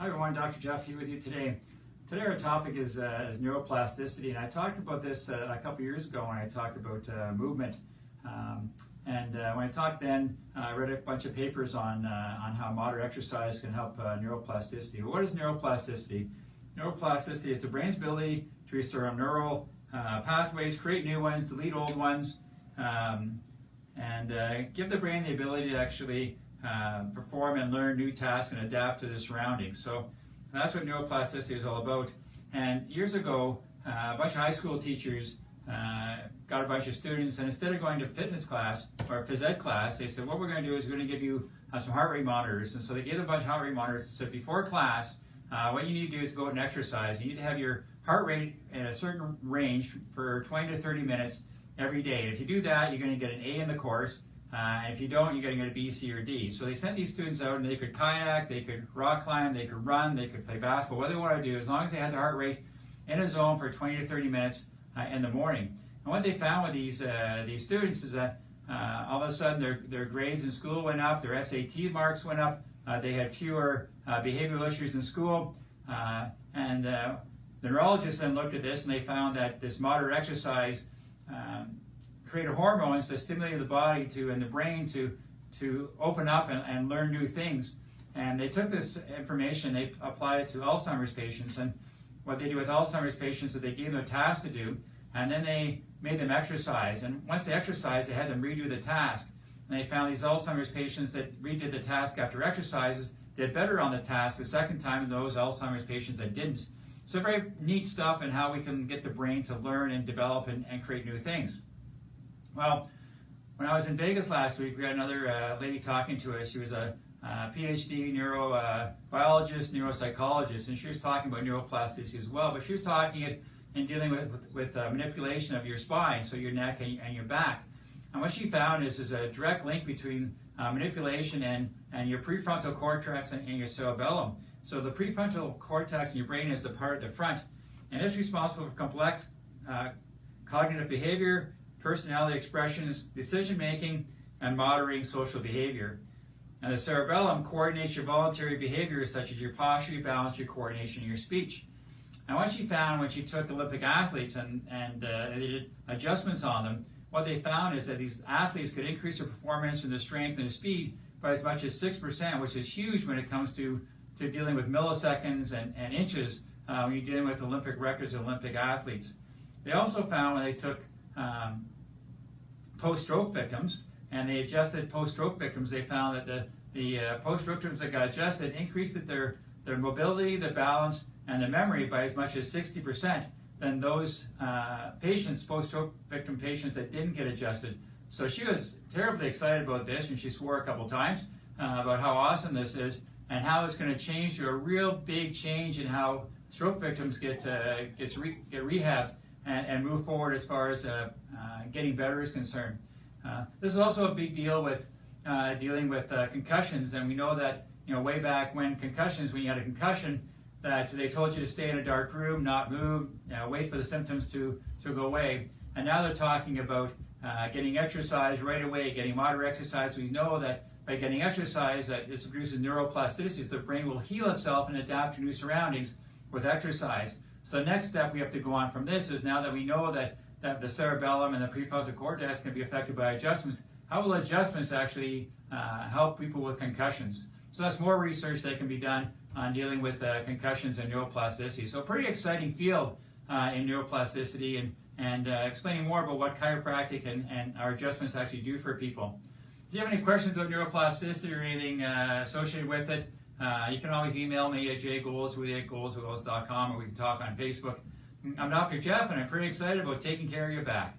Hi everyone, Dr. Jeff here with you today. Today our topic is neuroplasticity, and I talked about this a couple years ago when I talked about movement. When I talked then, I read a bunch of papers on how moderate exercise can help neuroplasticity. But what is neuroplasticity? Neuroplasticity is the brain's ability to restore neural pathways, create new ones, delete old ones, and give the brain the ability to actually perform and learn new tasks and adapt to the surroundings. So that's what neuroplasticity is all about. And years ago, a bunch of high school teachers got a bunch of students, and instead of going to fitness class or phys ed class, they said, what we're going to do is we're going to give you some heart rate monitors. And so they gave them a bunch of heart rate monitors. So before class, what you need to do is go out and exercise. You need to have your heart rate in a certain range for 20 to 30 minutes every day. And if you do that, you're going to get an A in the course. And if you don't, you're going to get a B, C, or D. So they sent these students out, and they could kayak, they could rock climb, they could run, they could play basketball, whatever they want to do, as long as they had their heart rate in a zone for 20 to 30 minutes in the morning. And what they found with these students is that all of a sudden their grades in school went up, their SAT marks went up, they had fewer behavioral issues in school, and the neurologists then looked at this and they found that this moderate exercise created hormones that stimulated the body and the brain to open up and learn new things. And they took this information, they applied it to Alzheimer's patients, and what they do with Alzheimer's patients is they gave them a task to do, and then they made them exercise. And once they exercised, they had them redo the task. And they found these Alzheimer's patients that redid the task after exercises did better on the task the second time than those Alzheimer's patients that didn't. So very neat stuff in how we can get the brain to learn and develop and create new things. Well, when I was in Vegas last week, we had another lady talking to us. She was a PhD neurobiologist, neuropsychologist, and she was talking about neuroplasticity as well. But she was talking and dealing with manipulation of your spine, so your neck and your back. And what she found is there's a direct link between manipulation and your prefrontal cortex and your cerebellum. So the prefrontal cortex in your brain is the part at the front, and it's responsible for complex cognitive behavior, personality expressions, decision-making, and moderating social behavior. And the cerebellum coordinates your voluntary behaviors such as your posture, your balance, your coordination, and your speech. And what she found when she took Olympic athletes and they did adjustments on them, what they found is that these athletes could increase their performance and their strength and their speed by as much as 6%, which is huge when it comes to dealing with milliseconds and inches when you're dealing with Olympic records of Olympic athletes. They also found when they took post-stroke victims, and they adjusted post-stroke victims, they found that the post-stroke victims that got adjusted increased their mobility, their balance, and their memory by as much as 60% than those patients, post-stroke victim patients that didn't get adjusted. So she was terribly excited about this, and she swore a couple times about how awesome this is and how it's going to change to a real big change in how stroke victims get rehabbed and move forward as far as getting better is concerned. This is also a big deal with dealing with concussions, and we know that way back when when you had a concussion, that they told you to stay in a dark room, not move, wait for the symptoms to go away. And now they're talking about getting exercise right away, getting moderate exercise. We know that by getting exercise, this produces neuroplasticity, so the brain will heal itself and adapt to new surroundings with exercise. So the next step we have to go on from this is, now that we know that the cerebellum and the prefrontal cortex can be affected by adjustments, how will adjustments actually help people with concussions? So that's more research that can be done on dealing with concussions and neuroplasticity. So a pretty exciting field in neuroplasticity and explaining more about what chiropractic and our adjustments actually do for people. If you have any questions about neuroplasticity or anything associated with it, you can always email me at jgoals@goalswithgoals.com, or we can talk on Facebook. I'm Dr. Jeff, and I'm pretty excited about taking care of your back.